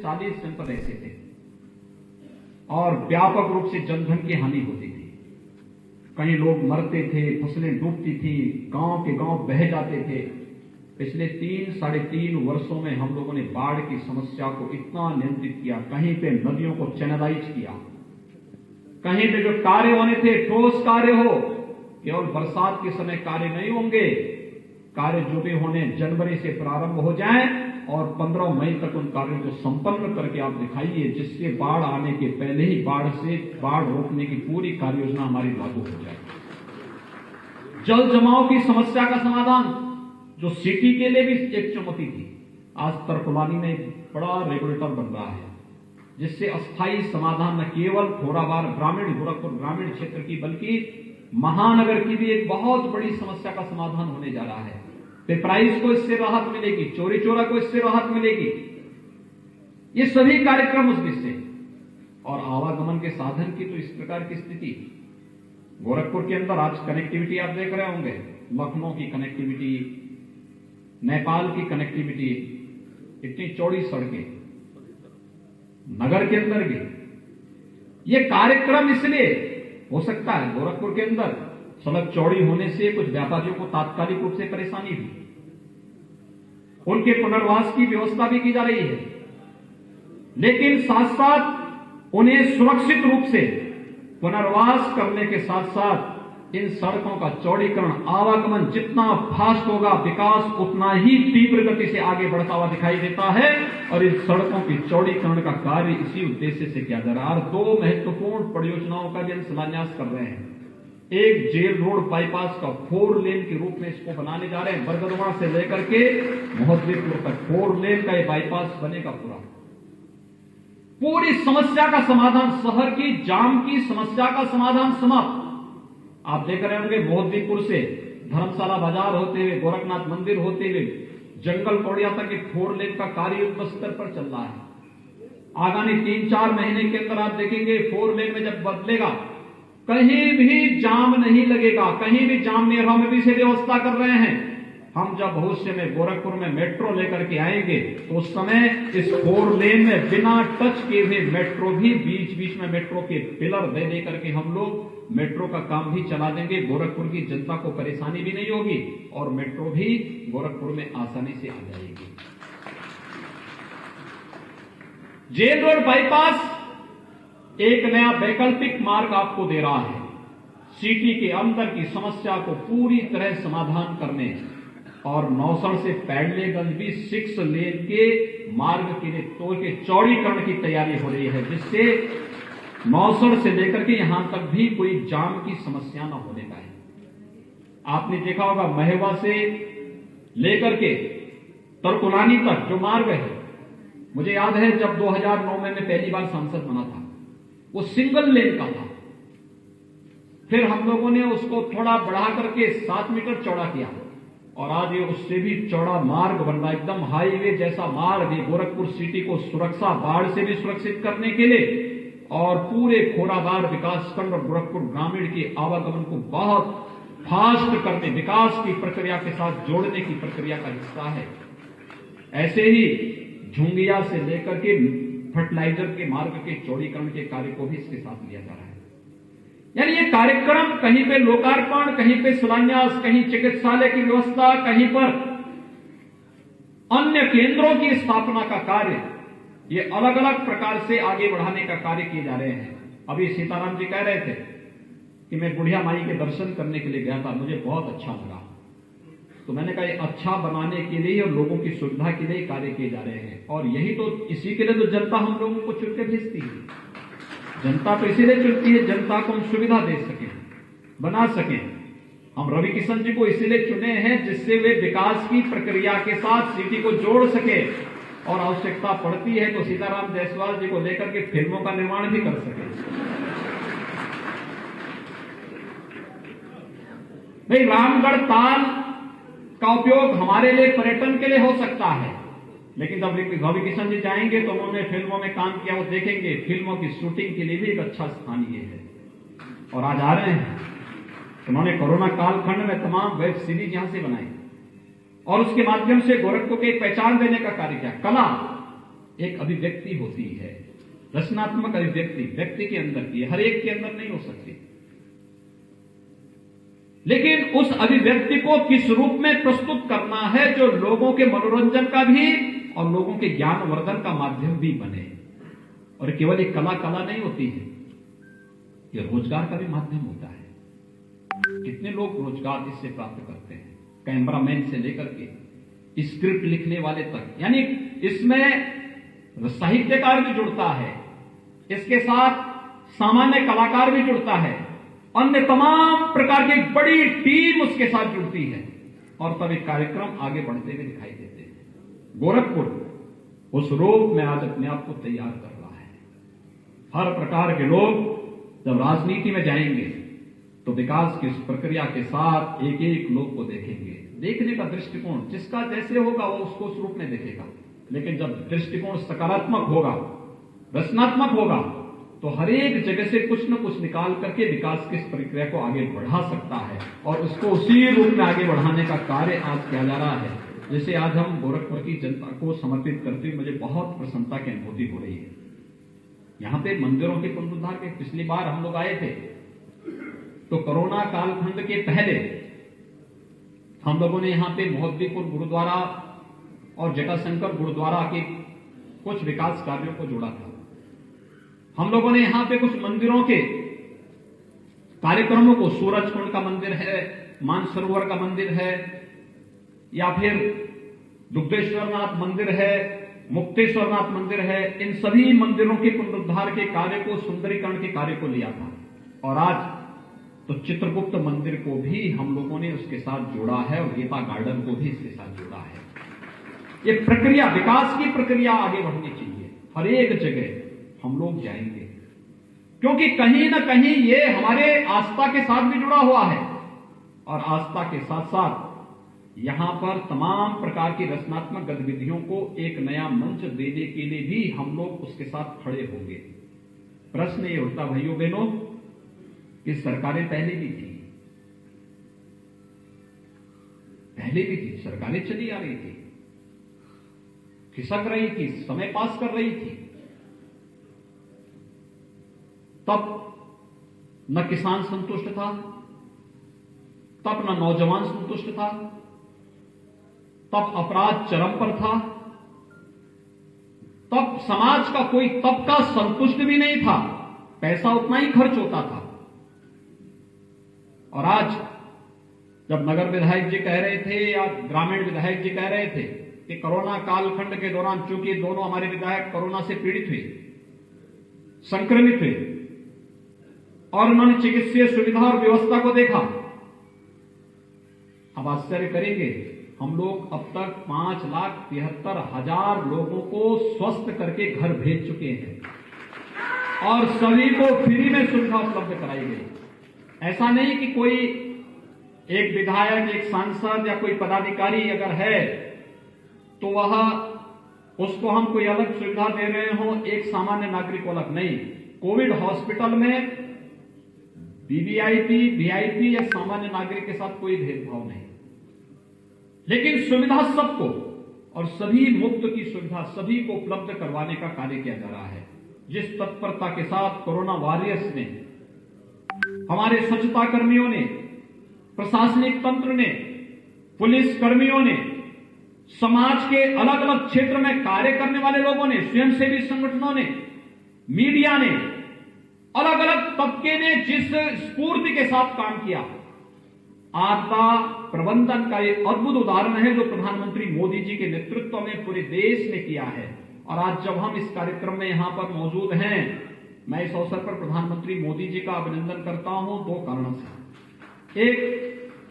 40 centre ऐसे थे और व्यापक रूप से जनधन की हानि होती थी। कई लोग मरते थे, फसलें डूबती थी, गांव के गांव बह जाते थे। पिछले 3-3.5 वर्षों में हम लोगों ने बाढ़ की समस्या को इतना नियंत्रित किया, कहीं पे नदियों को चैनलाइज किया, कहीं पे जो कार्य होने थे ठोस कार्य हो, केवल बरसात के समय कार्य नहीं होंगे, कार्य जो भी होने जनवरी से प्रारंभ हो जाएं और 15 मई तक उन कार्यों को संपन्न करके आप दिखाइए, जिससे बाढ़ आने के पहले ही बाढ़ रोकने की पूरी कार्य योजना हमारी लागू हो जाए। जल जमाव की समस्या का समाधान जो सिटी के लिए भी एक चुनौती थी, आज तरकुलानी में एक बड़ा रेगुलेटर बन रहा है, जिससे अस्थायी समाधान न केवल खोराबार गोरखपुर ग्रामीण क्षेत्र की बल्कि महानगर की भी एक बहुत बड़ी समस्या का समाधान होने जा रहा है। पिपराइज को इससे राहत मिलेगी, चोरी चोरा को इससे राहत मिलेगी। ये सभी कार्यक्रम उस दिशा से। और आवागमन के साधन की तो इस प्रकार की स्थिति गोरखपुर के अंदर आज कनेक्टिविटी आप देख रहे होंगे, लखनऊ की कनेक्टिविटी, नेपाल की कनेक्टिविटी, इतनी चौड़ी सड़कें नगर के अंदर भी। ये कार्यक्रम इसलिए हो सकता है गोरखपुर के अंदर सड़क चौड़ी होने से कुछ व्यापारियों को तात्कालिक रूप से परेशानी हुई, उनके पुनर्वास की व्यवस्था भी की जा रही है, लेकिन साथ साथ उन्हें सुरक्षित रूप से पुनर्वास करने के साथ साथ इन सड़कों का चौड़ीकरण, आवागमन जितना फास्ट होगा, विकास उतना ही तीव्र गति से आगे बढ़ता हुआ दिखाई देता है। और इन सड़कों की चौड़ीकरण का कार्य इसी उद्देश्य से किया जा रहा है। और 2 महत्वपूर्ण परियोजनाओं का भी हम शिलान्यास कर रहे हैं। एक जेल रोड बाईपास का 4 लेन के रूप में इसको बनाने जा रहे हैं, बरगदवा से लेकर के मोहद्दीपुर तक 4 लेन का ये बाईपास बनेगा। पूरी समस्या का समाधान, शहर की जाम की समस्या का समाधान समाप्त। आप देख रहे होंगे मोहद्दीपुर से धर्मशाला बाजार होते हुए, गोरखनाथ मंदिर होते हुए जंगल कौड़िया तक एक 4 लेन का कार्य युद्ध स्तर पर चल रहा है। आगामी 3-4 महीने के अंदर आप देखेंगे 4 लेन में जब बदलेगा, कहीं भी जाम नहीं लगेगा, कहीं भी जाम नहीं। हम भी से व्यवस्था कर रहे हैं। हम जब भविष्य में गोरखपुर में मेट्रो लेकर के आएंगे तो उस समय इस 4 लेन में बिना टच किए हुए मेट्रो भी बीच बीच में मेट्रो के पिलर दे करके हम लोग मेट्रो का काम भी चला देंगे। गोरखपुर की जनता को परेशानी भी नहीं होगी और मेट्रो भी गोरखपुर में आसानी से आ जाएगी। जेल रोड बाईपास एक नया वैकल्पिक मार्ग आपको दे रहा है, सिटी के अंदर की समस्या को पूरी तरह समाधान करने। और नौसड़ से पैडलेगंज भी 6 लेन के मार्ग के लिए तोड़ के चौड़ीकरण की तैयारी हो रही है, जिससे नौसड़ से लेकर के यहां तक भी कोई जाम की समस्या न होने पाए। आपने देखा होगा महेवा से लेकर के तरकुलानी तक जो मार्ग है, मुझे याद है जब 2009 में मैं पहली बार सांसद बना था, वो सिंगल लेन का था। फिर हम लोगों ने उसको थोड़ा बढ़ा करके 7 मीटर चौड़ा किया और आज ये उससे भी चौड़ा मार्ग बन रहा है, एकदम हाईवे जैसा मार्ग है। गोरखपुर सिटी को सुरक्षा, बाढ़ से भी सुरक्षित करने के लिए और पूरे खोराबार विकासखंड और गोरखपुर ग्रामीण के आवागमन को बहुत फास्ट करने, विकास की प्रक्रिया के साथ जोड़ने की प्रक्रिया का हिस्सा है। ऐसे ही झुंगिया से लेकर के फर्टिलाइजर के मार्ग के चौड़ीकरण के कार्य को भी इसके साथ लिया जा रहा है। यानी ये कार्यक्रम कहीं पे लोकार्पण, कहीं पे शिलान्यास, कहीं चिकित्सालय की व्यवस्था, कहीं पर अन्य केंद्रों की स्थापना का कार्य, ये अलग अलग प्रकार से आगे बढ़ाने का कार्य किए जा रहे हैं। अभी सीताराम जी कह रहे थे कि मैं बुढ़िया माई के दर्शन करने के लिए गया था, मुझे बहुत अच्छा लगा। तो मैंने कहा ये अच्छा बनाने के लिए और लोगों की सुविधा के लिए कार्य किए जा रहे हैं। और यही तो, इसी के लिए तो जनता हम लोगों को चुन के भेजती है। जनता तो इसीलिए चुनती है, जनता को हम सुविधा दे सकें, बना सकें। हम रवि किशन जी को इसीलिए चुने हैं जिससे वे विकास की प्रक्रिया के साथ सिटी को जोड़ सके और आवश्यकता पड़ती है तो सीताराम जायसवाल जी को लेकर के फिल्मों का निर्माण भी कर सके। भाई रामगढ़ ताल का उपयोग हमारे लिए पर्यटन के लिए हो सकता है, लेकिन जब रवि किशन जी जाएंगे तो उन्होंने फिल्मों में काम किया, वो देखेंगे फिल्मों की शूटिंग के लिए भी एक अच्छा स्थान ये है। और आज आ रहे हैं, उन्होंने कोरोना कालखंड में तमाम वेब सीरीज यहां से बनाई और उसके माध्यम से गोरखपुर को एक पहचान देने का कार्य किया। कला, एक अभिव्यक्ति होती है, रचनात्मक अभिव्यक्ति व्यक्ति के अंदर की, हर एक के अंदर नहीं हो सकती। लेकिन उस अभिव्यक्ति को किस रूप में प्रस्तुत करना है जो लोगों के मनोरंजन का भी और लोगों के ज्ञानवर्धन का माध्यम भी बने। और केवल एक कला नहीं होती है, यह रोजगार का भी माध्यम होता है। कितने लोग रोजगार इससे प्राप्त करते हैं, कैमरामैन से लेकर के स्क्रिप्ट लिखने वाले तक। यानी इसमें साहित्यकार भी जुड़ता है, इसके साथ सामान्य कलाकार भी जुड़ता है, अन्य तमाम प्रकार की बड़ी टीम उसके साथ जुड़ती है और तब एक कार्यक्रम आगे बढ़ते हुए दिखाई देते हैं। गोरखपुर उस रूप में आज अपने आप को तैयार कर रहा है। हर प्रकार के लोग जब राजनीति में जाएंगे तो विकास की इस प्रक्रिया के साथ एक एक लोग को देखेंगे। देखने का दृष्टिकोण जिसका जैसे होगा वो उसको उस रूप में देखेगा, लेकिन जब दृष्टिकोण सकारात्मक होगा, रचनात्मक होगा, तो हर एक जगह से कुछ न कुछ निकाल करके विकास की इस प्रक्रिया को आगे बढ़ा सकता है और उसको उसी रूप में आगे बढ़ाने का कार्य आज किया जा रहा है। जैसे आज हम गोरखपुर की जनता को समर्पित करते हुए मुझे बहुत प्रसन्नता की अनुभूति हो रही है। यहां पे मंदिरों के पुनरुद्धार के पिछली बार हम लोग आए थे तो कोरोना कालखंड के पहले हम लोगों ने यहां पे मोहद्दीपुर गुरुद्वारा और जटाशंकर गुरुद्वारा के कुछ विकास कार्यों को जोड़ा था। हम लोगों ने यहां पे कुछ मंदिरों के कार्यक्रमों को, सूरजकुंड का मंदिर है, मानसरोवर का मंदिर है, या फिर दुग्धेश्वरनाथ मंदिर है, मुक्तेश्वरनाथ मंदिर है, इन सभी मंदिरों के पुनरुद्धार के कार्य को, सुंदरीकरण के कार्य को लिया था। और आज तो चित्रगुप्त मंदिर को भी हम लोगों ने उसके साथ जोड़ा है और गीता गार्डन को भी इसके साथ जोड़ा है। ये प्रक्रिया, विकास की प्रक्रिया आगे बढ़नी चाहिए। हर एक जगह हम लोग जाएंगे क्योंकि कहीं ना कहीं ये हमारे आस्था के साथ भी जुड़ा हुआ है और आस्था के साथ साथ यहां पर तमाम प्रकार की रचनात्मक गतिविधियों को एक नया मंच देने के लिए भी हम लोग उसके साथ खड़े होंगे। प्रश्न ये उठता भाइयों बहनों कि सरकारें पहले भी थी, सरकारें चली आ रही थी, खिसक रही थी, समय पास कर रही थी, तब न किसान संतुष्ट था, तब न नौजवान संतुष्ट था, तब अपराध चरम पर था, तब समाज का कोई तबका संतुष्ट भी नहीं था, पैसा उतना ही खर्च होता था। और आज जब नगर विधायक जी कह रहे थे या ग्रामीण विधायक जी कह रहे थे कि कोरोना कालखंड के दौरान, चूंकि दोनों हमारे विधायक कोरोना से पीड़ित हुए, संक्रमित हुए और उन्होंने चिकित्सीय सुविधा और व्यवस्था को देखा, अब आश्चर्य करेंगे, हम लोग अब तक 5,73,000 लोगों को स्वस्थ करके घर भेज चुके हैं और सभी को फ्री में सुविधा उपलब्ध कराई गई। ऐसा नहीं कि कोई एक विधायक, एक सांसद या कोई पदाधिकारी अगर है तो वह उसको हम कोई अलग सुविधा दे रहे हो, एक सामान्य नागरिक को अलग नहीं। कोविड हॉस्पिटल में वीवीआईपी, वीआईपी या सामान्य नागरिक के साथ कोई भेदभाव नहीं, लेकिन सुविधा सबको और सभी मुफ्त की सुविधा सभी को उपलब्ध करवाने का कार्य किया जा रहा है। जिस तत्परता के साथ कोरोना वॉरियर्स ने, हमारे स्वच्छता कर्मियों ने, प्रशासनिक तंत्र ने, पुलिस कर्मियों ने, समाज के अलग अलग क्षेत्र में कार्य करने वाले लोगों ने, स्वयंसेवी संगठनों ने, मीडिया ने, अलग अलग तबके ने जिस स्फूर्ति के साथ काम किया, आपदा प्रबंधन का एक अद्भुत उदाहरण है जो प्रधानमंत्री मोदी जी के नेतृत्व में पूरे देश ने किया है। और आज जब हम इस कार्यक्रम में यहां पर मौजूद हैं, मैं इस अवसर पर प्रधानमंत्री मोदी जी का अभिनंदन करता हूं दो कारणों से। एक,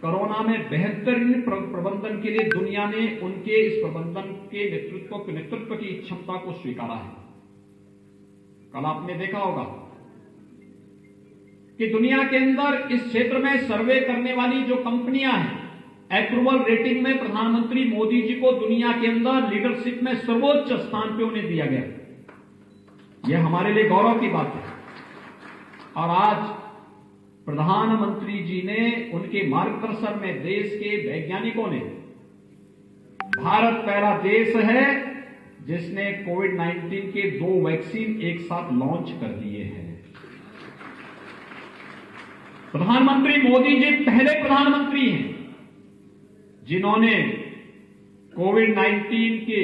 कोरोना में बेहतरीन प्रबंधन के लिए दुनिया ने उनके इस प्रबंधन के नेतृत्व की क्षमता को स्वीकारा है। कल आपने देखा होगा कि दुनिया के अंदर इस क्षेत्र में सर्वे करने वाली जो कंपनियां हैं, अप्रूवल रेटिंग में प्रधानमंत्री मोदी जी को दुनिया के अंदर लीडरशिप में सर्वोच्च स्थान पे उन्हें दिया गया। यह हमारे लिए गौरव की बात है। और आज प्रधानमंत्री जी ने, उनके मार्गदर्शन में देश के वैज्ञानिकों ने, भारत पहला देश है जिसने कोविड-19 के 2 वैक्सीन एक साथ लॉन्च कर दिए हैं। प्रधानमंत्री मोदी जी पहले प्रधानमंत्री हैं जिन्होंने कोविड-19 के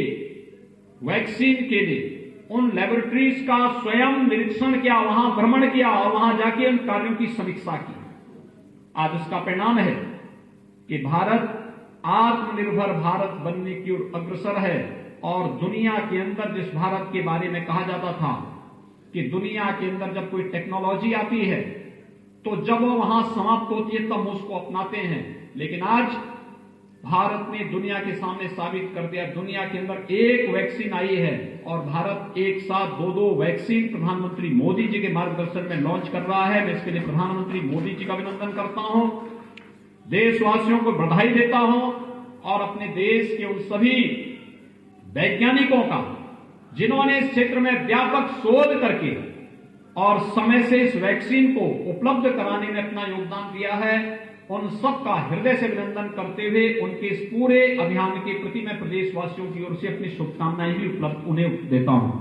वैक्सीन के लिए उन लेबोरेटरीज का स्वयं निरीक्षण किया, वहां भ्रमण किया और वहां जाके उन कार्यों की समीक्षा की। आज उसका परिणाम है कि भारत आत्मनिर्भर भारत बनने की ओर अग्रसर है और दुनिया के अंदर जिस भारत के बारे में कहा जाता था कि दुनिया के अंदर जब कोई टेक्नोलॉजी आती है तो जब वो वहां समाप्त होती है तब उसको अपनाते हैं, लेकिन आज भारत ने दुनिया के सामने साबित कर दिया, दुनिया के अंदर एक वैक्सीन आई है और भारत एक साथ 2 वैक्सीन प्रधानमंत्री मोदी जी के मार्गदर्शन में लॉन्च कर रहा है। मैं इसके लिए प्रधानमंत्री मोदी जी का अभिनंदन करता हूं, देशवासियों को बधाई देता हूं और अपने देश के उन सभी वैज्ञानिकों का जिन्होंने इस क्षेत्र में व्यापक शोध करके और समय से इस वैक्सीन को उपलब्ध कराने में अपना योगदान दिया है, उन सबका हृदय से अभिनंदन करते हुए उनके इस पूरे अभियान के प्रति मैं प्रदेशवासियों की ओर से अपनी शुभकामनाएं भी उपलब्ध उन्हें देता हूं।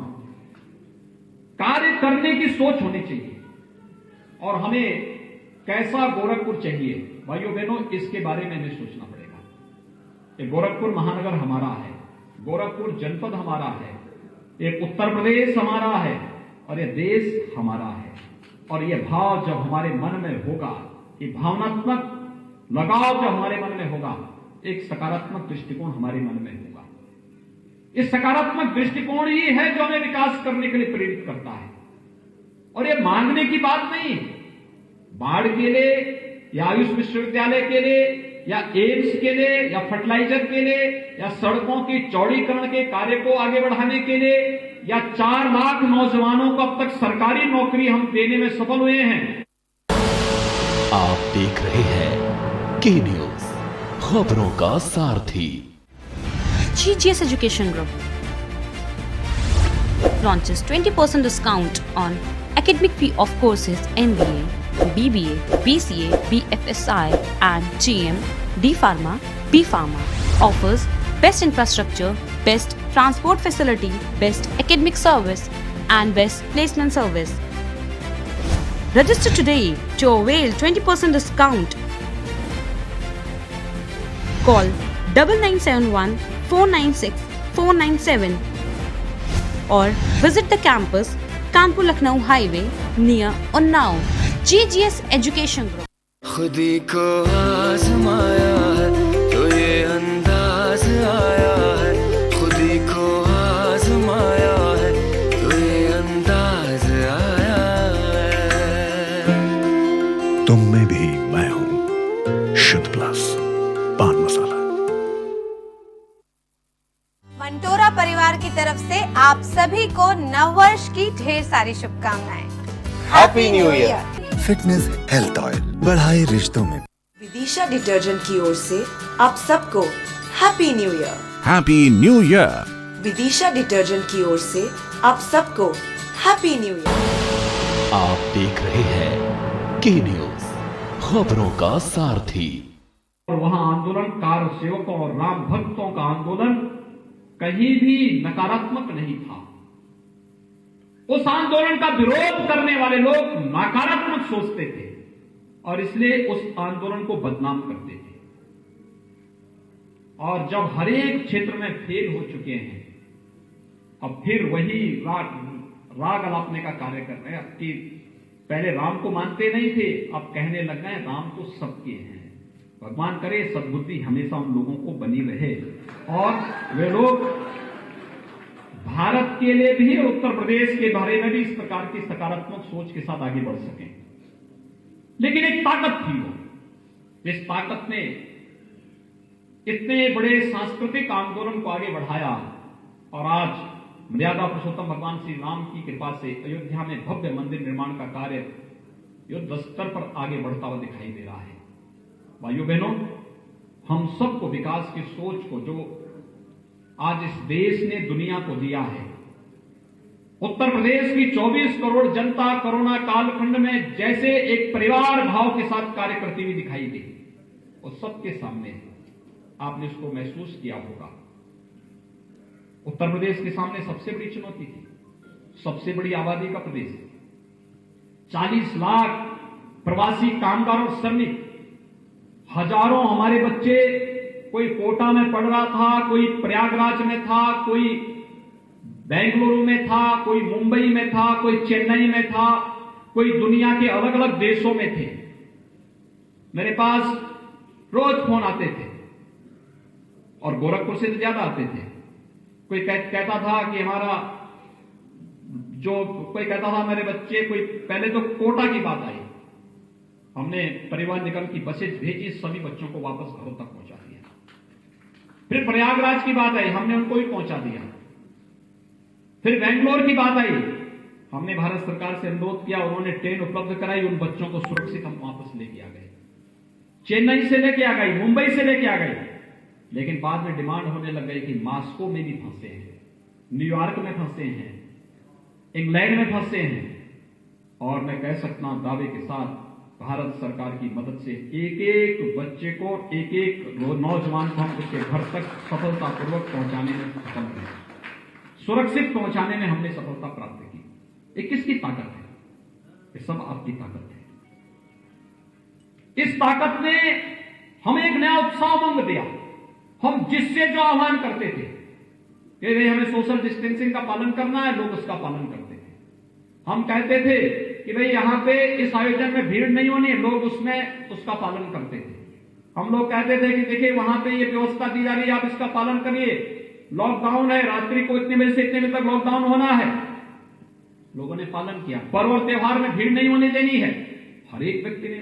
कार्य करने की सोच होनी चाहिए और हमें कैसा गोरखपुर चाहिए, भाइयों बहनों, इसके बारे में हमें सोचना पड़ेगा। ये गोरखपुर महानगर हमारा है, गोरखपुर जनपद हमारा है, एक उत्तर प्रदेश हमारा है और यह देश हमारा है। और यह भाव जब हमारे मन में होगा, ये भावनात्मक लगाव जब हमारे मन में होगा, एक सकारात्मक दृष्टिकोण हमारे मन में होगा। इस सकारात्मक दृष्टिकोण ही है जो हमें विकास करने के लिए प्रेरित करता है। और ये मांगने की बात नहीं है, बाढ़ के लिए या आयुष विश्वविद्यालय के लिए या एम्स के लिए या फर्टिलाइजर के लिए या सड़कों की चौड़ीकरण के कार्य को आगे बढ़ाने के लिए या 4 लाख नौजवानों को अब तक सरकारी नौकरी हम देने में सफल हुए हैं। आप देख रहे हैं के न्यूज, खबरों का सारथी। GGS Education Group launches 20% discount on academic fee of courses MBA, BBA, BCA, BFSI and GM, D Pharma, B Pharma. Offers best infrastructure, best transport facility, best academic service and best placement service. Register today to avail 20% discount. Call 9971 496 497 or visit the campus Kanpur Lucknow Highway near Unnao. GGS Education Group. खुदी को आजमाया है तो ये अंदाज आया है, खुदी को आजमाया है तो ये अंदाज आया है। तुम में भी मैं हूं, शुद्ध प्लस पान मसाला। मंटोरा परिवार की तरफ से आप सभी को नववर्ष की ढेर सारी शुभकामनाएं। Happy new year. Fitness health oil बढ़ाए रिश्तों में। विदिशा डिटर्जेंट की ओर से आप सबको happy new year. Happy new year. Vidisha detergent की ओर से आप सबको हैप्पी न्यू ईयर। आप देख रहे हैं के न्यूज, खबरों का सारथी। और वहां आंदोलनकार सेवकों और राम भक्तों का आंदोलन कहीं भी नकारात्मक नहीं था। उस आंदोलन का विरोध करने वाले लोग नकारात्मक सोचते थे और इसलिए उस आंदोलन को बदनाम करते थे। और जब हर एक क्षेत्र में फेल हो चुके हैं, अब फिर वही राग अलापने का कार्य कर रहे हैं। अब कि पहले राम को मानते नहीं थे, अब कहने लग गए राम तो सबके हैं। भगवान करे सद्बुद्धि हमेशा उन लोगों को बनी रहे और वे लोग भारत के लिए भी, उत्तर प्रदेश के बारे में भी इस प्रकार की सकारात्मक सोच के साथ आगे बढ़ सकें। लेकिन एक ताकत थी वो, जिस ताकत ने इतने बड़े सांस्कृतिक आंदोलन को आगे बढ़ाया और आज मर्यादा पुरुषोत्तम भगवान श्री राम की कृपा से अयोध्या में भव्य मंदिर निर्माण का कार्य युद्ध स्तर पर आगे बढ़ता हुआ दिखाई दे रहा है। भाइयों बहनों, हम सबको विकास की सोच को जो आज इस देश ने दुनिया को दिया है, उत्तर प्रदेश की 24 करोड़ जनता कोरोना कालखंड में जैसे एक परिवार भाव के साथ कार्य करती हुई दिखाई दी, वो सबके सामने आपने इसको महसूस किया होगा। उत्तर प्रदेश के सामने सबसे बड़ी चुनौती थी, सबसे बड़ी आबादी का प्रदेश, 40 लाख प्रवासी कामगार और श्रमिक, हजारों हमारे बच्चे, कोई कोटा में पढ़ रहा था, कोई प्रयागराज में था, कोई बेंगलुरु में था, कोई मुंबई में था, कोई चेन्नई में था, कोई दुनिया के अलग अलग देशों में थे। मेरे पास रोज फोन आते थे और गोरखपुर से ज्यादा आते थे। कोई कहता था कि हमारा कोई कहता था मेरे बच्चे, कोई पहले तो कोटा की बात आई, हमने परिवहन निगम की बसें भेजी, सभी बच्चों को वापस घरों तक पहुंचा दिया। फिर प्रयागराज की बात आई, हमने उनको भी पहुंचा दिया। फिर बेंगलोर की बात आई, हमने भारत सरकार से अनुरोध किया, उन्होंने ट्रेन उपलब्ध कराई, उन बच्चों को सुरक्षित हम वापस लेके आ गए। चेन्नई से लेके आ गई, मुंबई से लेके आ गई, लेकिन बाद में डिमांड होने लग गई कि मॉस्को में भी फंसे हैं, न्यूयॉर्क में फंसे हैं, इंग्लैंड में फंसे हैं। और मैं कह सकता हूं दावे के साथ, भारत सरकार की मदद से एक एक बच्चे को, एक एक नौजवान को हम उसके घर तक सफलतापूर्वक पहुंचाने में सफल रहे, सुरक्षित पहुंचाने में हमने सफलता प्राप्त की। ये किसकी ताकत है? ये सब आपकी ताकत है। इस ताकत ने हमें एक नया उत्साह उमंग दिया। हम जिससे जो आह्वान करते थे कि भाई हमें सोशल डिस्टेंसिंग का पालन करना है, लोग उसका पालन करते थे। हम कहते थे कि भाई यहां पे इस आयोजन में भीड़ नहीं होनी है, लोग उसमें उसका पालन करते थे। हम लोग कहते थे कि देखिए वहां पे ये व्यवस्था दी जा रही है, आप इसका पालन करिए, लॉकडाउन है, रात्रि को इतने बजे से इतने बजे तक लॉकडाउन होना है। लोगों ने पालन किया। पर्व और त्योहार में भीड़ नहीं होने देनी है, हर एक व्यक्ति ने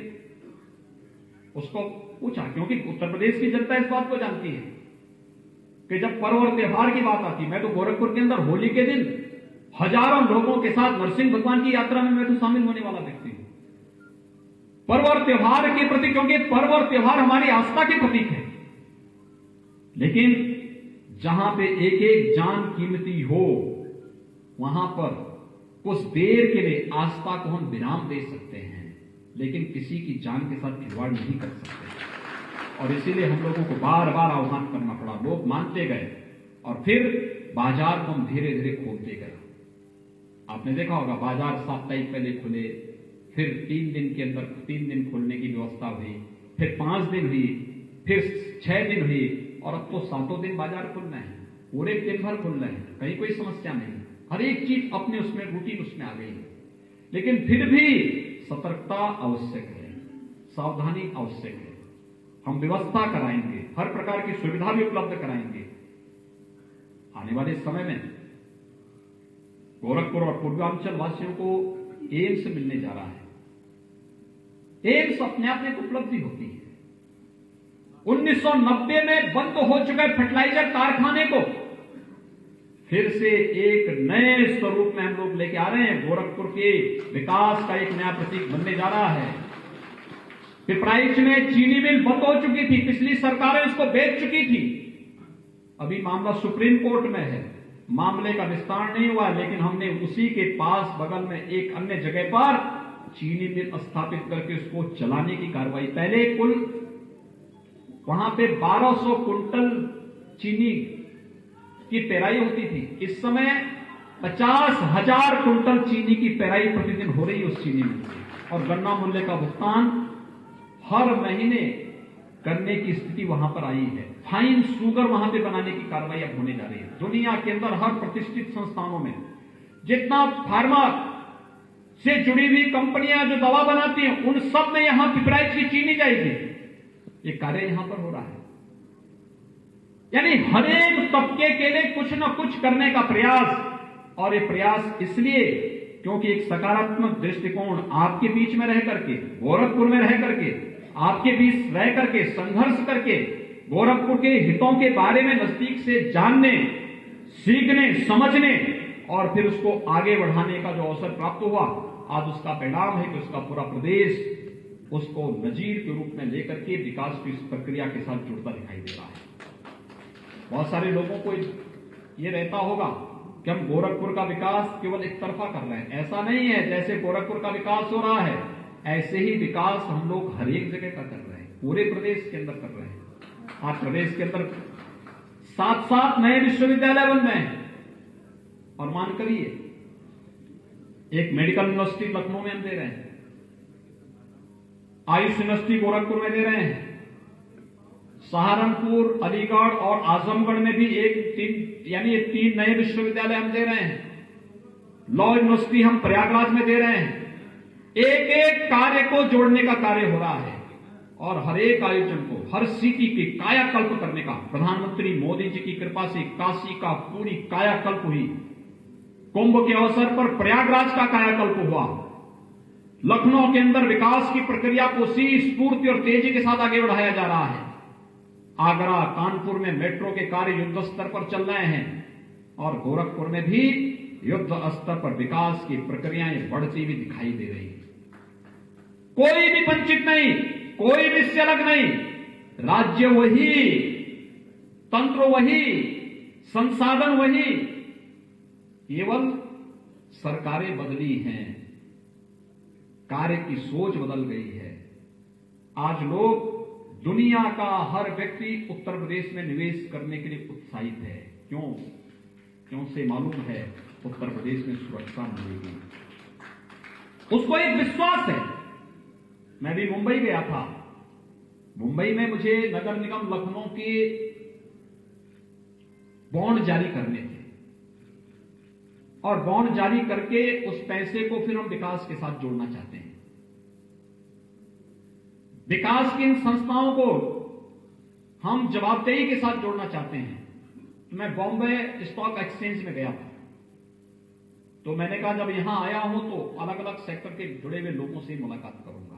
उसको पूछा, क्योंकि उत्तर प्रदेश की जनता इस बात को जानती है कि जब पर्व और त्योहार की बात आती, मैं तो गोरखपुर के अंदर होली के दिन हजारों लोगों के साथ नरसिंह भगवान की यात्रा में मैं तो शामिल होने वाला व्यक्ति हूं। पर्व और त्योहार के प्रति, क्योंकि पर्व और त्योहार हमारी आस्था के प्रतीक है, लेकिन जहां पे एक एक जान कीमती हो, वहां पर कुछ देर के लिए आस्था को हम विराम दे सकते हैं, लेकिन किसी की जान के साथ खिलवाड़ नहीं कर सकते। और इसीलिए हम लोगों को बार बार आह्वान करना पड़ा। लोग मानते गए और फिर बाजार को हम धीरे धीरे खोलते गए। आपने देखा होगा, बाजार साप्ताहिक पहले खुले, फिर 3 दिन के अंदर 3 दिन खोलने की व्यवस्था हुई, फिर 5 दिन हुई, फिर 6 दिन हुई, और अब तो 7 दिन बाजार खुलना है, पूरे दिन भर खुलना है, कहीं कोई समस्या नहीं। हर एक चीज अपने उसमें रूटीन उसमें आ गई है, लेकिन फिर भी सतर्कता आवश्यक है, सावधानी आवश्यक है। हम व्यवस्था कराएंगे, हर प्रकार की सुविधा भी उपलब्ध कराएंगे। आने वाले समय में गोरखपुर और पूर्वांचल वासियों को एम्स मिलने जा रहा है। एम्स अपने आप में एक उपलब्धि होती है। 1990 में बंद हो चुके फर्टिलाइजर कारखाने को फिर से एक नए स्वरूप में हम लोग लेके आ रहे हैं। गोरखपुर के विकास का एक नया प्रतीक बनने जा रहा है। पिपराइच में चीनी मिल बंद हो चुकी थी, पिछली सरकारें इसको बेच चुकी थी। अभी मामला सुप्रीम कोर्ट में है, मामले का विस्तार नहीं हुआ, लेकिन हमने उसी के पास बगल में एक अन्य जगह पर चीनी मिल स्थापित करके उसको चलाने की कार्रवाई। पहले कुल वहां पे 1200 कुंटल चीनी की पेराई होती थी, इस समय 50,000 कुंटल चीनी की पेराई प्रतिदिन हो रही है उस चीनी मिल से। और गन्ना मूल्य का भुगतान हर महीने करने की स्थिति वहां पर आई है। फाइन शुगर वहां पे बनाने की कार्रवाई अब होने जा रही है। दुनिया के अंदर हर प्रतिष्ठित संस्थानों में जितना फार्मा से जुड़ी हुई कंपनियां जो दवा बनाती हैं, उन सब में यहां पिपराइच की चीनी जाएगी। ये कार्य यहां पर हो रहा है। यानी हर एक तबके के लिए कुछ न कुछ करने का प्रयास, और ये प्रयास इसलिए क्योंकि एक सकारात्मक दृष्टिकोण आपके बीच में रह करके, गोरखपुर में रह करके, आपके बीच रह करके, संघर्ष करके, गोरखपुर के हितों के बारे में नजदीक से जानने, सीखने, समझने और फिर उसको आगे बढ़ाने का जो अवसर प्राप्त हुआ, आज उसका परिणाम है कि उसका पूरा प्रदेश उसको नजीर के रूप में लेकर के विकास की इस प्रक्रिया के साथ जुड़ता दिखाई दे रहा है। बहुत सारे लोगों को ये रहता होगा कि हम गोरखपुर का विकास केवल एक तरफा कर रहे हैं। ऐसा नहीं है। जैसे गोरखपुर का विकास हो रहा है, ऐसे ही विकास हम लोग हर एक जगह का कर रहे हैं, पूरे प्रदेश के अंदर कर रहे हैं। आज प्रदेश के अंदर 7 नए विश्वविद्यालय बन रहे हैं। और मान करिए, एक मेडिकल यूनिवर्सिटी लखनऊ में हम दे रहे हैं, आयुष यूनिवर्सिटी गोरखपुर में दे रहे हैं, सहारनपुर, अलीगढ़ और आजमगढ़ में भी 3 नए विश्वविद्यालय हम दे रहे हैं। लॉ यूनिवर्सिटी हम प्रयागराज में दे रहे हैं। एक एक कार्य को जोड़ने का कार्य हो रहा है और हर एक आयोजन को, हर सिटी के कायाकल्प करने का प्रधानमंत्री मोदी जी की कृपा से काशी का पूरी कायाकल्प हुई। कुंभ के अवसर पर प्रयागराज का कायाकल्प हुआ। लखनऊ के अंदर विकास की प्रक्रिया को उसी स्फूर्ति और तेजी के साथ आगे बढ़ाया जा रहा है। आगरा, कानपुर में मेट्रो के कार्य युद्ध स्तर पर चल रहे हैं और गोरखपुर में भी युद्ध स्तर पर विकास की प्रक्रियाएं बढ़ती हुई दिखाई दे रही है। कोई भी वंचित नहीं, कोई भी से अलग नहीं। राज्य वही, तंत्र वही, संसाधन वही, केवल सरकारें बदली हैं, कार्य की सोच बदल गई है। आज लोग, दुनिया का हर व्यक्ति उत्तर प्रदेश में निवेश करने के लिए उत्साहित है। क्यों से मालूम है, उत्तर प्रदेश में सुरक्षा मिलेगी, उसको एक विश्वास है। मैं भी मुंबई गया था। मुंबई में मुझे नगर निगम लखनऊ के बॉन्ड जारी करने थे और बॉन्ड जारी करके उस पैसे को फिर हम विकास के साथ जोड़ना चाहते हैं। विकास की इन संस्थाओं को हम जवाबदेही के साथ जोड़ना चाहते हैं। तो मैं बॉम्बे स्टॉक एक्सचेंज में गया था, तो मैंने कहा जब यहां आया हूं तो अलग अलग सेक्टर के जुड़े हुए लोगों से मुलाकात करूंगा।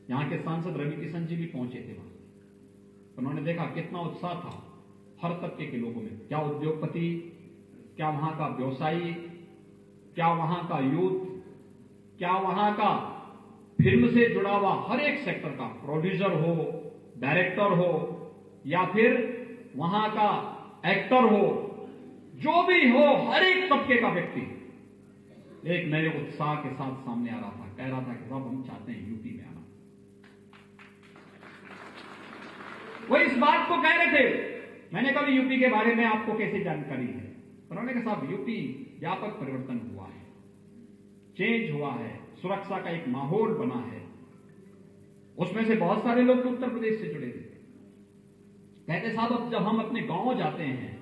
यहां के सांसद रवि किशन जी भी पहुंचे थे वहां। उन्होंने देखा कितना उत्साह था हर तबके के लोगों में, क्या उद्योगपति, क्या वहां का व्यवसायी, क्या वहां का यूथ, क्या वहां का फिल्म से जुड़ा हुआ हर एक सेक्टर का प्रोड्यूसर हो, डायरेक्टर हो या फिर वहां का एक्टर हो, जो भी हो, हर एक तबके का व्यक्ति एक नए उत्साह के साथ सामने आ रहा था, कह रहा था कि साहब हम चाहते हैं यूपी में आना। वो इस बात को कह रहे थे। मैंने कहा यूपी के बारे में आपको कैसे जानकारी है? उन्होंने कहा साहब यूपी व्यापक परिवर्तन हुआ है, चेंज हुआ है, सुरक्षा का एक माहौल बना है। उसमें से बहुत सारे लोग तो उत्तर प्रदेश से जुड़े थे। कहते साहब अब जब हम अपने गांव जाते हैं,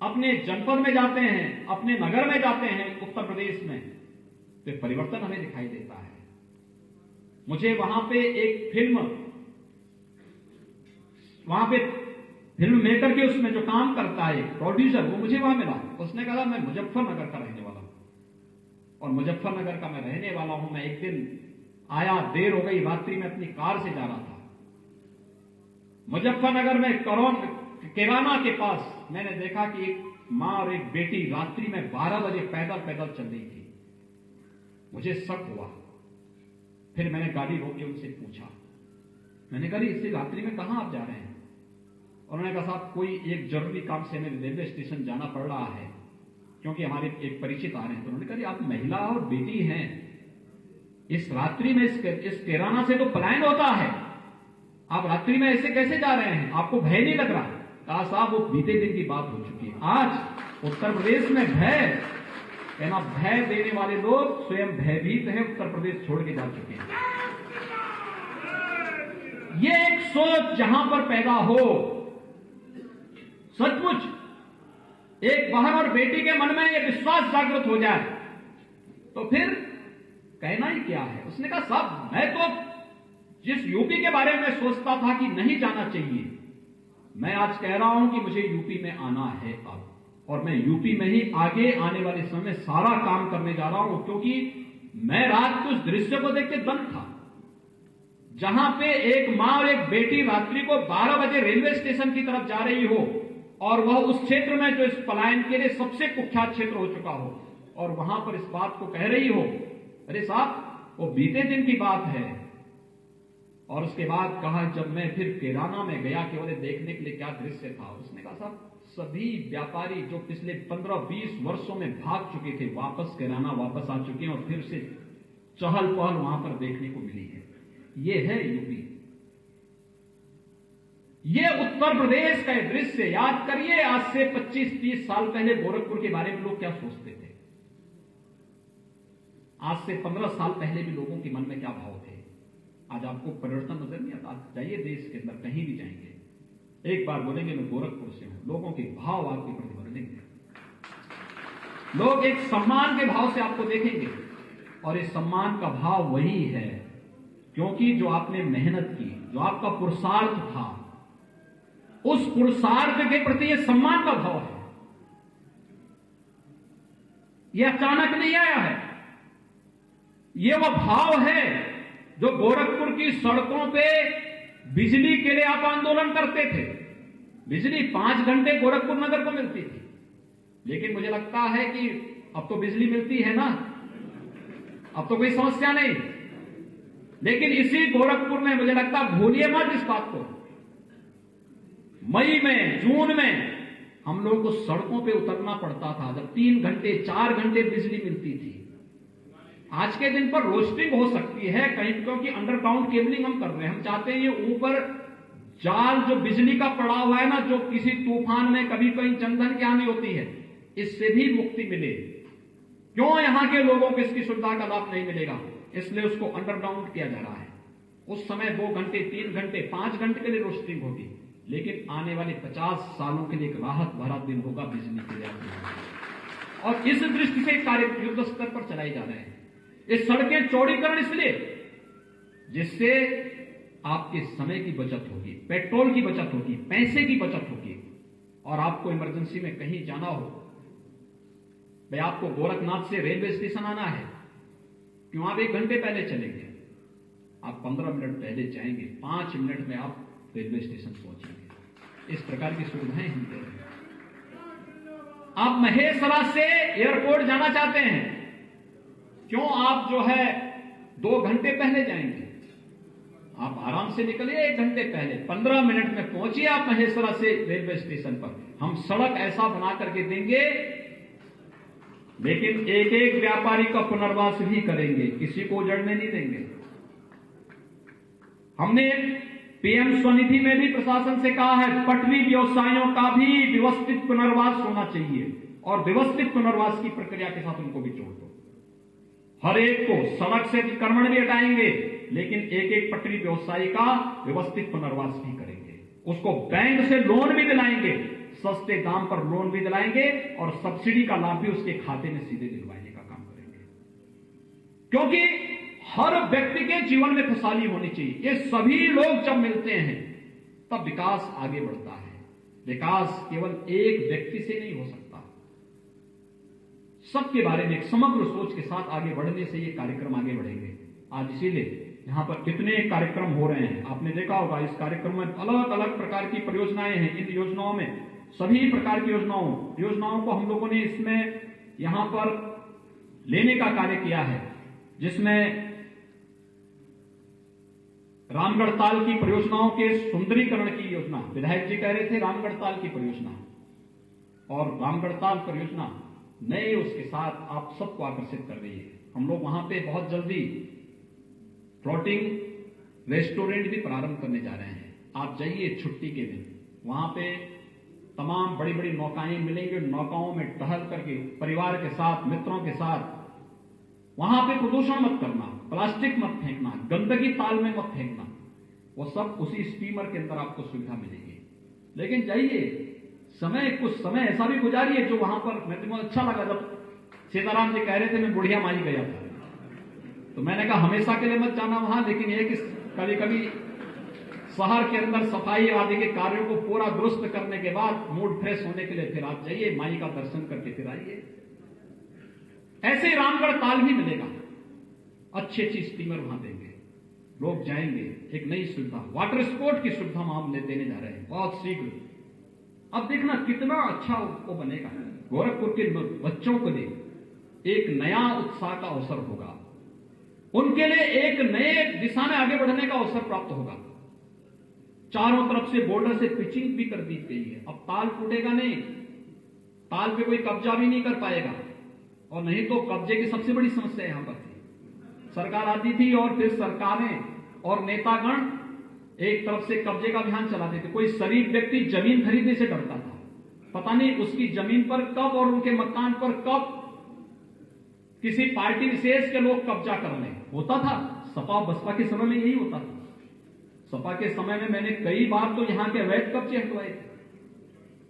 अपने जनपद में जाते हैं, अपने नगर में जाते हैं उत्तर प्रदेश में, तो परिवर्तन हमें दिखाई देता है। मुझे वहां पे एक फिल्म मेकर के उसमें जो काम करता है प्रोड्यूसर, वो मुझे वहां मिला। उसने कहा मैं मुजफ्फरनगर का रहने वाला हूं और मुजफ्फरनगर का मैं रहने वाला हूं। मैं एक दिन आया, देर हो गई, रात्रि में अपनी कार से जा रहा था। मुजफ्फरनगर में किराना के पास मैंने देखा कि एक मां और एक बेटी रात्रि में 12 बजे पैदल पैदल चल रही थी। मुझे शक हुआ। फिर मैंने गाड़ी रोक के उनसे पूछा, मैंने कहा इसी रात्रि में कहां आप जा रहे हैं? उन्होंने कहा साहब कोई एक जरूरी काम से हमें रेलवे स्टेशन जाना पड़ रहा है क्योंकि हमारे एक परिचित आ रहे हैं। तो उन्होंने कहा आप महिला और बेटी हैं, इस रात्रि में इस किराना से तो पलायन होता है, आप रात्रि में ऐसे कैसे जा रहे हैं? आपको भय नहीं लग रहा? कहा साहब वो बीते दिन की बात हो चुकी है। आज उत्तर प्रदेश में भय देने वाले लोग स्वयं भयभीत हैं, उत्तर प्रदेश छोड़ के जा चुके हैं। ये एक सोच जहां पर पैदा हो, सचमुच एक बहन और बेटी के मन में ये विश्वास जागृत हो जाए, तो फिर कहना ही क्या है। उसने कहा साहब मैं तो जिस यूपी के बारे में सोचता था कि नहीं जाना चाहिए, मैं आज कह रहा हूं कि मुझे यूपी में आना है अब, और मैं यूपी में ही आगे आने वाले समय में सारा काम करने जा रहा हूं। क्योंकि मैं रात को उस दृश्य को देख के दंग था, जहां पे एक मां और एक बेटी रात्रि को 12 बजे रेलवे स्टेशन की तरफ जा रही हो और वह उस क्षेत्र में जो इस पलायन के लिए सबसे कुख्यात क्षेत्र हो चुका हो, और वहां पर इस बात को कह रही हो, अरे साहब वो बीते दिन की बात है। और उसके बाद कहा जब मैं फिर किराना में गया कि उन्हें देखने के लिए क्या दृश्य था, उसने कहा साहब सभी व्यापारी जो पिछले 15-20 वर्षों में भाग चुके थे वापस किराना वापस आ चुके हैं और फिर से चहल पहल वहां पर देखने को मिली है। ये है यूपी। ये उत्तर प्रदेश का दृश्य याद करिए। आज से 25-30 साल पहले गोरखपुर के बारे में लोग क्या सोचते थे। आज से 15 साल पहले भी लोगों के मन में क्या भाव थे। आज आपको परिवर्तन नजर नहीं आता। आप जाइए देश के अंदर, कहीं भी जाएंगे, एक बार बोलेंगे मैं गोरखपुर से हूं, लोगों के भाव आपके प्रति बदलेंगे। लोग एक सम्मान के भाव से आपको देखेंगे, और इस सम्मान का भाव वही है क्योंकि जो आपने मेहनत की, जो आपका पुरुषार्थ था, उस पुरुषार्थ के प्रति यह सम्मान का भाव है। यह अचानक नहीं आया है। यह वह भाव है जो गोरखपुर की सड़कों पे बिजली के लिए आप आंदोलन करते थे। बिजली 5 घंटे गोरखपुर नगर को मिलती थी, लेकिन मुझे लगता है कि अब तो बिजली मिलती है ना, अब तो कोई समस्या नहीं। लेकिन इसी गोरखपुर में मुझे लगता है, भूलिए मत इस बात को, मई में, जून में हम लोगों को सड़कों पे उतरना पड़ता था जब 3 घंटे 4 घंटे बिजली मिलती थी। आज के दिन पर रोस्टिंग हो सकती है कहीं, क्योंकि अंडरग्राउंड केबलिंग हम कर रहे हैं। हम चाहते हैं ये ऊपर जाल जो बिजली का पड़ा हुआ है ना, जो किसी तूफान में कभी कहीं जनधन की हानि होती है, इससे भी मुक्ति मिले। क्यों यहां के लोगों को इसकी सुविधा का लाभ नहीं मिलेगा? इसलिए उसको अंडरग्राउंड किया जा रहा है। उस समय 2 घंटे 3 घंटे 5 घंटे के लिए रोस्टिंग होगी, लेकिन आने वाले 50 सालों के लिए एक राहत भरा दिन होगा बिजली के लिए। और इस दृष्टि से कार्य युद्ध स्तर पर चलाए जा रहे हैं। ये सड़कें चौड़ीकरण इसलिए जिससे आपके समय की बचत होगी, पेट्रोल की बचत होगी, पैसे की बचत होगी। और आपको इमरजेंसी में कहीं जाना हो, भाई आपको गोरखनाथ से रेलवे स्टेशन आना है, क्यों आप 1 घंटे पहले चलेंगे? आप 15 मिनट पहले जाएंगे, 5 मिनट में आप रेलवे स्टेशन पहुंचेंगे। इस प्रकार की सुविधाएं हम दे रहे हैं। आप महेसरा से एयरपोर्ट जाना चाहते हैं, क्यों आप जो है 2 घंटे पहले जाएंगे? आप आराम से निकलिए 1 घंटे पहले, 15 मिनट में पहुंचिए आप महेसरा से रेलवे स्टेशन पर। हम सड़क ऐसा बना करके देंगे, लेकिन एक एक व्यापारी का पुनर्वास भी करेंगे, किसी को उजड़ने नहीं देंगे। हमने पीएम स्वनिधि में भी प्रशासन से कहा है, पटरी व्यवसायियों का भी व्यवस्थित पुनर्वास होना चाहिए, और व्यवस्थित पुनर्वास की प्रक्रिया के साथ उनको भी जोड़ दो। हर एक को सड़क से अतिक्रमण भी हटाएंगे, लेकिन एक एक पटरी व्यवसायी का व्यवस्थित पुनर्वास भी करेंगे। उसको बैंक से लोन भी दिलाएंगे, सस्ते दाम पर लोन भी दिलाएंगे, और सब्सिडी का लाभ भी उसके खाते में सीधे दिलवाने का काम करेंगे। क्योंकि हर व्यक्ति के जीवन में खुशहाली होनी चाहिए। ये सभी लोग जब मिलते हैं तब विकास आगे बढ़ता है। विकास केवल एक व्यक्ति से नहीं हो सकता, सबके बारे में एक समग्र सोच के साथ आगे बढ़ने से ये कार्यक्रम आगे बढ़ेंगे। आज इसीलिए यहां पर कितने कार्यक्रम हो रहे हैं, आपने देखा होगा। इस कार्यक्रम में अलग अलग प्रकार की परियोजनाएं हैं। इन योजनाओं में सभी प्रकार की योजनाओं को हम लोगों ने इसमें यहां पर लेने का कार्य किया है, जिसमें रामगढ़ ताल की परियोजनाओं के सुंदरीकरण की योजना, विधायक जी कह रहे थे रामगढ़ ताल की परियोजना, और रामगढ़ ताल परियोजना नए उसके साथ आप सबको आकर्षित कर रही है। हम लोग वहां पे बहुत जल्दी फ्लोटिंग रेस्टोरेंट भी प्रारंभ करने जा रहे हैं। आप जाइए छुट्टी के दिन, वहां पे तमाम बड़ी बड़ी नौकाएं मिलेंगी। नौकाओं में टहल करके परिवार के साथ, मित्रों के साथ, वहां पे प्रदूषण मत करना, प्लास्टिक मत फेंकना, गंदगी ताल में मत फेंकना, वो सब उसी स्टीमर के अंदर आपको सुविधा मिलेगी। लेकिन जाइए, कुछ समय ऐसा भी गुजारिए जो वहां पर, मैं तो अच्छा लगा जब सीताराम जी कह रहे थे मैं बुढ़िया माई गया था, तो मैंने कहा हमेशा के लिए मत जाना वहां, लेकिन यह कि कभी कभी शहर के अंदर सफाई आदि के कार्यों को पूरा दुरुस्त करने के बाद मूड फ्रेश होने के लिए फिर आप जाइए, माई का दर्शन करके फिर आइए। ऐसे ही रामगढ़ ताल भी मिलेगा, अच्छी अच्छी स्टीमर वहां देंगे, लोग जाएंगे। एक नई सुविधा, वाटर स्पोर्ट की सुविधा हम देने जा रहे हैं बहुत शीघ्र। अब देखना कितना अच्छा वो बनेगा। गोरखपुर के बच्चों को लिए एक नया उत्साह का अवसर होगा, उनके लिए एक नए दिशा में आगे बढ़ने का अवसर प्राप्त होगा। चारों तरफ से बॉर्डर से पिचिंग भी कर दी गई है। अब ताल टूटेगा नहीं, ताल पे कोई कब्जा भी नहीं कर पाएगा, और नहीं तो कब्जे की सबसे बड़ी समस्या यहां पर थी। सरकार आती थी और फिर सरकारें और नेतागण एक तरफ से कब्जे का अभियान चलाते थे। कोई शरीफ व्यक्ति जमीन खरीदने से डरता था, पता नहीं उसकी जमीन पर कब और उनके मकान पर कब किसी पार्टी विशेष के लोग कब्जा कर लें। होता था, सपा बसपा के समय में यही होता था। सपा के समय में मैंने कई बार तो यहां के अवैध कब्जे हटवाए थे,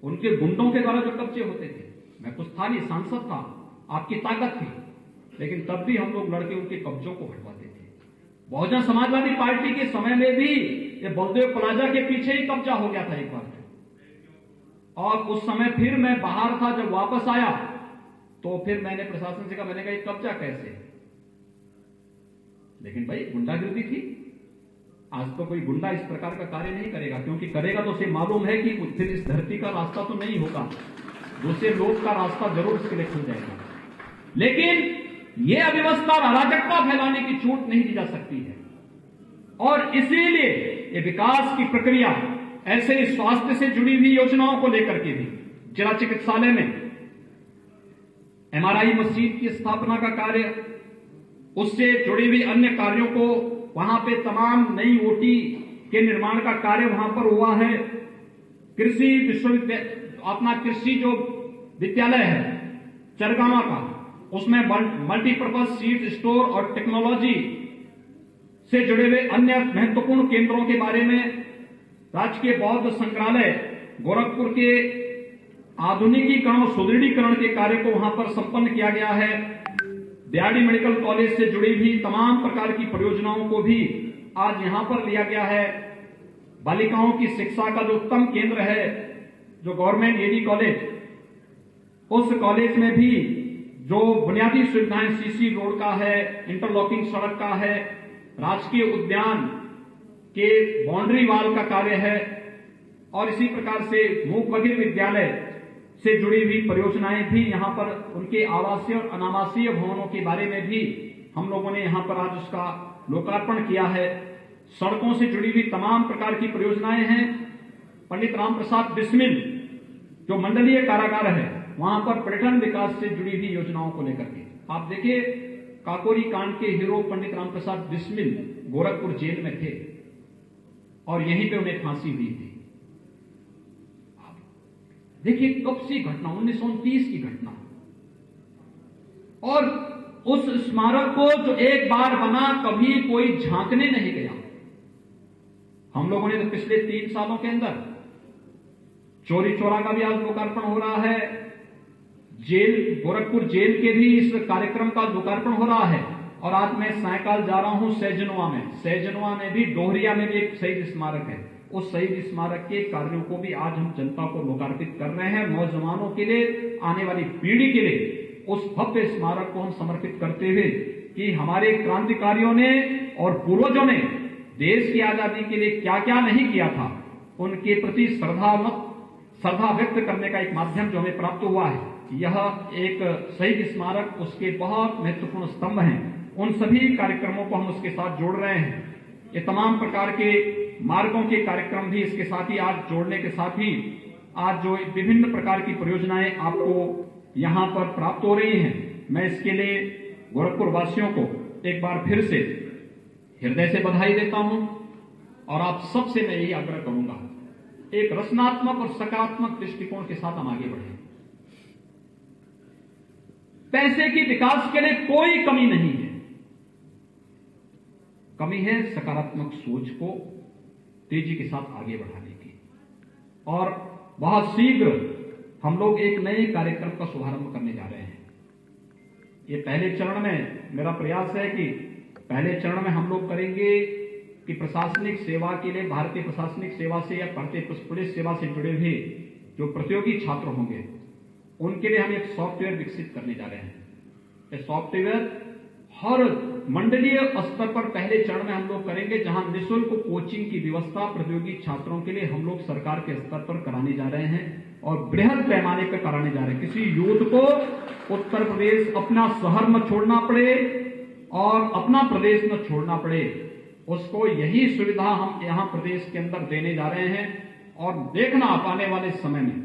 उनके गुंडों के द्वारा जो कब्जे होते थे। मैं कुछ था नहीं, सांसद था, आपकी ताकत थी, लेकिन तब भी हम लोग लड़के उनके कब्जों को हटवाते थे। बहुजन समाजवादी पार्टी के समय में भी ये बलदेव प्लाजा के पीछे ही कब्जा हो गया था एक बार, और उस समय फिर मैं बाहर था। जब वापस आया तो फिर मैंने प्रशासन से कहा, मैंने कहा ये कब्जा कैसे, लेकिन भाई गुंडागिर्दी थी। आज तो कोई गुंडा इस प्रकार का कार्य नहीं करेगा, क्योंकि करेगा तो उसे मालूम है कि फिर इस धरती का रास्ता तो नहीं होगा, दूसरे लोग का रास्ता जरूर इसके लिए खुल जाएगा। लेकिन यह अव्यवस्था और अराजकता फैलाने की छूट नहीं दी जा सकती है, और इसीलिए ये विकास की प्रक्रिया ऐसे ही स्वास्थ्य से जुड़ी हुई योजनाओं को लेकर के भी जिला चिकित्सालय में एमआरआई मशीन की स्थापना का कार्य, उससे जुड़ी हुई अन्य कार्यों को, वहां पे तमाम नई ओटी के निर्माण का कार्य वहां पर हुआ है। कृषि विश्वविद्यालय, अपना कृषि जो विद्यालय है चरगामा का, उसमें मल्टीपर्पज सीड स्टोर और टेक्नोलॉजी से जुड़े हुए अन्य महत्वपूर्ण केंद्रों के बारे में राजकीय बौद्ध संग्रहालय गोरखपुर के आधुनिकीकरण और सुदृढ़ीकरण के कार्य को वहां पर संपन्न किया गया है। बीआरडी मेडिकल कॉलेज से जुड़ी हुई तमाम प्रकार की परियोजनाओं को भी आज यहां पर लिया गया है। बालिकाओं की शिक्षा का जो उत्तम केंद्र है, जो गवर्नमेंट एडी कॉलेज, उस कॉलेज में भी जो बुनियादी सुविधाएं सीसी रोड का है, इंटरलॉकिंग सड़क का है, राजकीय उद्यान के बाउंड्री वाल का कार्य है, और इसी प्रकार से मूक बधिर विद्यालय से जुड़ी हुई परियोजनाएं भी यहां पर, उनके आवासीय और अनावासीय भवनों के बारे में भी हम लोगों ने यहां पर आज उसका लोकार्पण किया है। सड़कों से जुड़ी हुई तमाम प्रकार की परियोजनाएं हैं। पंडित राम प्रसाद बिस्मिल जो मंडलीय कारागार है, वहां पर पर्यटन विकास से जुड़ी हुई योजनाओं को लेकर के आप देखिए, काकोरी कांड के हीरो पंडित राम प्रसाद बिस्मिल गोरखपुर जेल में थे और यहीं पे उन्हें फांसी हुई थी। देखिए कब सी घटना, 1929 की घटना, और उस स्मारक को जो एक बार बना कभी कोई झांकने नहीं गया। हम लोगों ने तो पिछले 3 सालों के अंदर चोरी चौरा का भी आज लोकार्पण हो रहा है, जेल, गोरखपुर जेल के भी इस कार्यक्रम का लोकार्पण हो रहा है, और आज मैं सायकाल जा रहा हूं सहजनवा में भी, डोहरिया में भी एक शहीद स्मारक है। उस शहीद स्मारक के कार्यों को भी आज हम जनता को लोकार्पित कर रहे हैं। नौजवानों के लिए, आने वाली पीढ़ी के लिए उस भव्य स्मारक को हम समर्पित करते हुए कि हमारे क्रांतिकारियों ने और पूर्वजों ने देश की आजादी के लिए क्या क्या नहीं किया था, उनके प्रति श्रद्धा व्यक्त करने का एक माध्यम जो हमें प्राप्त हुआ है, यह एक शहीद स्मारक, उसके बहुत महत्वपूर्ण स्तंभ हैं। उन सभी कार्यक्रमों को हम उसके साथ जोड़ रहे हैं। ये तमाम प्रकार के मार्गों के कार्यक्रम भी इसके साथ ही आज जोड़ने के साथ ही आज जो विभिन्न प्रकार की परियोजनाएं आपको यहां पर प्राप्त हो रही हैं, मैं इसके लिए गोरखपुर वासियों को एक बार फिर से हृदय से बधाई देता हूं, और आप सबसे मैं यही आग्रह करूंगा, एक रचनात्मक और सकारात्मक दृष्टिकोण के साथ हम आगे बढ़ें। पैसे की विकास के लिए कोई कमी नहीं है, कमी है सकारात्मक सोच को तेजी के साथ आगे बढ़ाने की। और बहुत शीघ्र हम लोग एक नए कार्यक्रम का शुभारंभ करने जा रहे हैं। ये पहले चरण में मेरा प्रयास है कि पहले चरण में हम लोग करेंगे कि प्रशासनिक सेवा के लिए, भारतीय प्रशासनिक सेवा से या भारतीय पुलिस सेवा से जुड़े हुए जो प्रतियोगी छात्र होंगे, उनके लिए हम एक सॉफ्टवेयर विकसित करने जा रहे हैं। ये सॉफ्टवेयर हर मंडलीय स्तर पर पहले चरण में हम लोग करेंगे, जहां निःशुल्क कोचिंग की व्यवस्था प्रतियोगी छात्रों के लिए हम लोग सरकार के स्तर पर कराने जा रहे हैं, और बृहद पैमाने पर कराने जा रहे हैं। किसी यूथ को उत्तर प्रदेश अपना शहर न छोड़ना पड़े और अपना प्रदेश न छोड़ना पड़े, उसको यही सुविधा हम यहां प्रदेश के अंदर देने जा रहे हैं। और देखना आप आने वाले समय में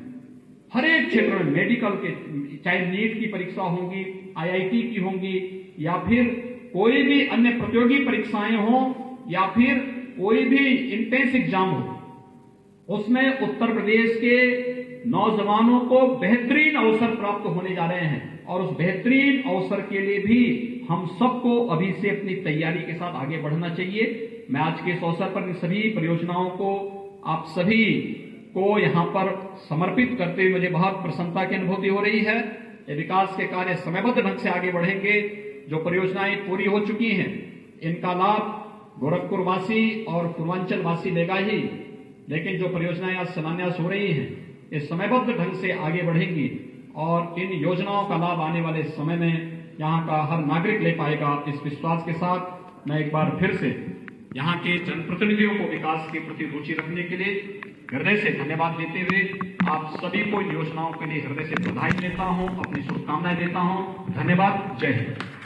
हर एक क्षेत्र में, मेडिकल के, चाहे नीट की परीक्षा होंगी, आईआईटी की होंगी, या फिर कोई भी अन्य प्रतियोगी परीक्षाएं हों, या फिर कोई भी इंटेंस एग्जाम हो, उसमें उत्तर प्रदेश के नौजवानों को बेहतरीन अवसर प्राप्त होने जा रहे हैं और उस बेहतरीन अवसर के लिए भी हम सबको अभी से अपनी तैयारी के साथ आगे बढ़ना चाहिए। मैं आज के इस अवसर पर इन सभी परियोजनाओं को आप सभी को यहां पर समर्पित करते हुए मुझे बहुत प्रसन्नता की अनुभूति हो रही है। ये विकास के कार्य समयबद्ध ढंग से आगे बढ़ेंगे। जो परियोजनाएं पूरी हो चुकी हैं, इनका लाभ गोरखपुर वासी और पूर्वांचल वासी लेगा ही, लेकिन जो परियोजनाएं आज शिलान्यास हो रही हैं, ये समयबद्ध ढंग से आगे बढ़ेंगी और इन योजनाओं का लाभ आने वाले समय में यहाँ का हर नागरिक ले पाएगा। इस विश्वास के साथ मैं एक बार फिर से यहाँ के जनप्रतिनिधियों को विकास के प्रति रुचि रखने के लिए हृदय से धन्यवाद देते हुए आप सभी को इन योजनाओं के लिए हृदय से बधाई देता हूँ, अपनी शुभकामनाएं देता हूँ। धन्यवाद। जय हिंद।